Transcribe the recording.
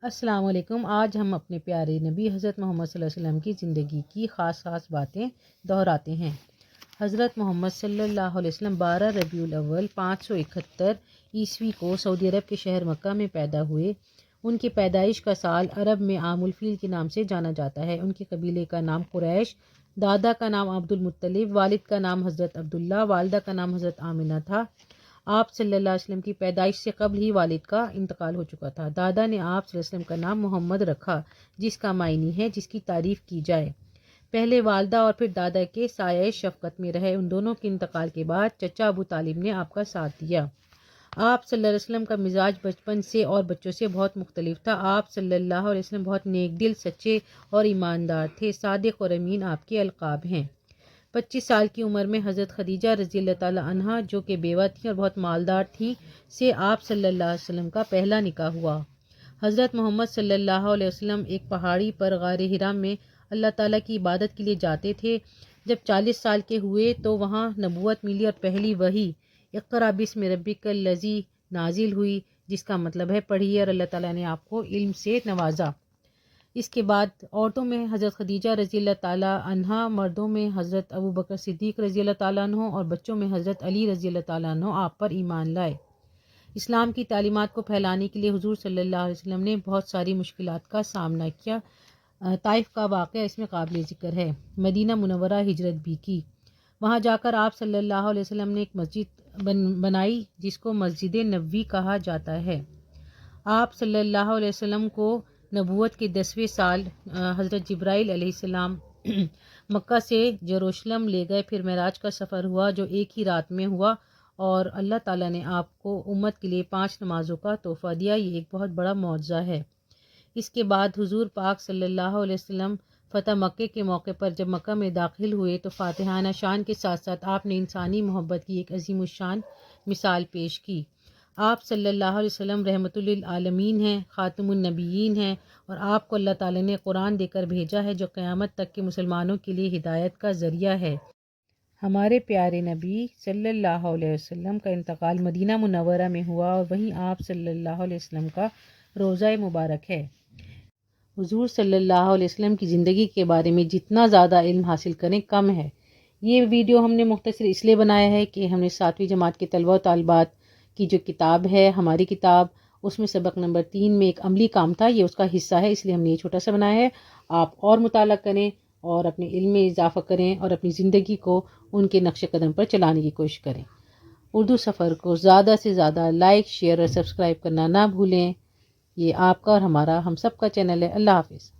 السلام علیکم۔ آج ہم اپنے پیارے نبی حضرت محمد صلی اللہ علیہ وسلم کی زندگی کی خاص باتیں دہراتے ہیں۔ حضرت محمد صلی اللہ علیہ وسلم 12 ربیع الاول 571 عیسوی کو سعودی عرب کے شہر مکہ میں پیدا ہوئے۔ ان کی پیدائش کا سال عرب میں عام الفیل کے نام سے جانا جاتا ہے۔ ان کے قبیلے کا نام قریش، دادا کا نام عبد المطلب، والد کا نام حضرت عبداللہ، والدہ کا نام حضرت آمنہ تھا۔ آپ صلی اللہ علیہ وسلم کی پیدائش سے قبل ہی والد کا انتقال ہو چکا تھا۔ دادا نے آپ صلی اللہ علیہ وسلم کا نام محمد رکھا، جس کا معنی ہے جس کی تعریف کی جائے۔ پہلے والدہ اور پھر دادا کے سایہ شفقت میں رہے۔ ان دونوں کے انتقال کے بعد چچا ابو طالب نے آپ کا ساتھ دیا۔ آپ صلی اللہ علیہ وسلم کا مزاج بچپن سے اور بچوں سے بہت مختلف تھا۔ آپ صلی اللہ علیہ وسلم بہت نیک دل، سچے اور ایماندار تھے۔ صادق اور امین آپ کے القاب ہیں۔ 25 سال کی عمر میں حضرت خدیجہ رضی اللہ تعالیٰ عنہا، جو کہ بیوہ تھیں اور بہت مالدار تھیں، سے آپ صلی اللہ علیہ وسلم کا پہلا نکاح ہوا۔ حضرت محمد صلی اللہ علیہ وسلم ایک پہاڑی پر غار حرا میں اللہ تعالیٰ کی عبادت کے لیے جاتے تھے۔ جب 40 سال کے ہوئے تو وہاں نبوت ملی اور پہلی وحی اقرأ بسم ربک الذی نازل ہوئی، جس کا مطلب ہے پڑھیے، اور اللہ تعالیٰ نے آپ کو علم سے نوازا۔ اس کے بعد عورتوں میں حضرت خدیجہ رضی اللہ تعالیٰ عنہا، مردوں میں حضرت ابو بکر صدیق رضی اللہ تعالیٰ عنہ اور بچوں میں حضرت علی رضی اللہ تعالیٰ عنہ آپ پر ایمان لائے۔ اسلام کی تعلیمات کو پھیلانے کے لیے حضور صلی اللہ علیہ وسلم نے بہت ساری مشکلات کا سامنا کیا۔ طائف کا واقعہ اس میں قابل ذکر ہے۔ مدینہ منورہ ہجرت بھی کی۔ وہاں جا کر آپ صلی اللہ علیہ وسلم نے ایک مسجد بنائی جس کو مسجد نبوی کہا جاتا ہے۔ آپ صلی اللہ علیہ وسلم کو نبوت کے 10ویں سال حضرت جبرائیل علیہ السلام مکہ سے یروشلم لے گئے۔ پھر معراج کا سفر ہوا جو ایک ہی رات میں ہوا، اور اللہ تعالیٰ نے آپ کو امت کے لیے 5 نمازوں کا تحفہ دیا۔ یہ ایک بہت بڑا معجزہ ہے۔ اس کے بعد حضور پاک صلی اللہ علیہ وسلم فتح مکہ کے موقع پر جب مکہ میں داخل ہوئے تو فاتحانہ شان کے ساتھ ساتھ آپ نے انسانی محبت کی ایک عظیم الشان مثال پیش کی۔ آپ صلی اللہ علیہ وسلم رحمت للعالمین ہیں، خاتم النبیین ہیں، اور آپ کو اللہ تعالیٰ نے قرآن دے کر بھیجا ہے جو قیامت تک کے مسلمانوں کے لیے ہدایت کا ذریعہ ہے۔ ہمارے پیارے نبی صلی اللہ علیہ وسلم کا انتقال مدینہ منورہ میں ہوا، اور وہیں آپ صلی اللہ علیہ وسلم کا روضہ مبارک ہے۔ حضور صلی اللہ علیہ وسلم کی زندگی کے بارے میں جتنا زیادہ علم حاصل کریں کم ہے۔ یہ ویڈیو ہم نے مختصر اس لیے بنایا ہے کہ ہم نے 7ویں جماعت کے طلبہ و طالبات کی جو کتاب ہے ہماری کتاب، اس میں سبق نمبر 3 میں ایک عملی کام تھا، یہ اس کا حصہ ہے، اس لیے ہم نے یہ چھوٹا سا بنایا ہے۔ آپ اور مطالعہ کریں اور اپنے علم میں اضافہ کریں اور اپنی زندگی کو ان کے نقش قدم پر چلانے کی کوشش کریں۔ اردو سفر کو زیادہ سے زیادہ لائک، شیئر اور سبسکرائب کرنا نہ بھولیں۔ یہ آپ کا اور ہمارا، ہم سب کا چینل ہے۔ اللہ حافظ۔